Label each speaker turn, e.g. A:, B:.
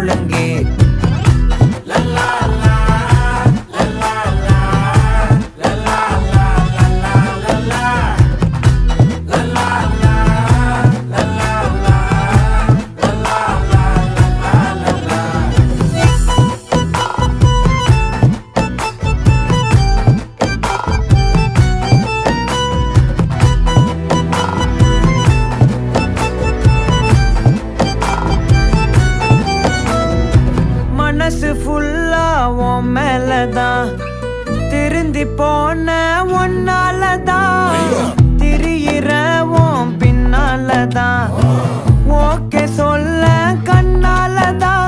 A: முழங்கே மனசு ஃபுல்லா உன் மேலதான் திருந்தி போன ஒன்னாலதான் திரியிற உன் பின்னாலதான் ஓகே சொல்ல கண்ணாலதான்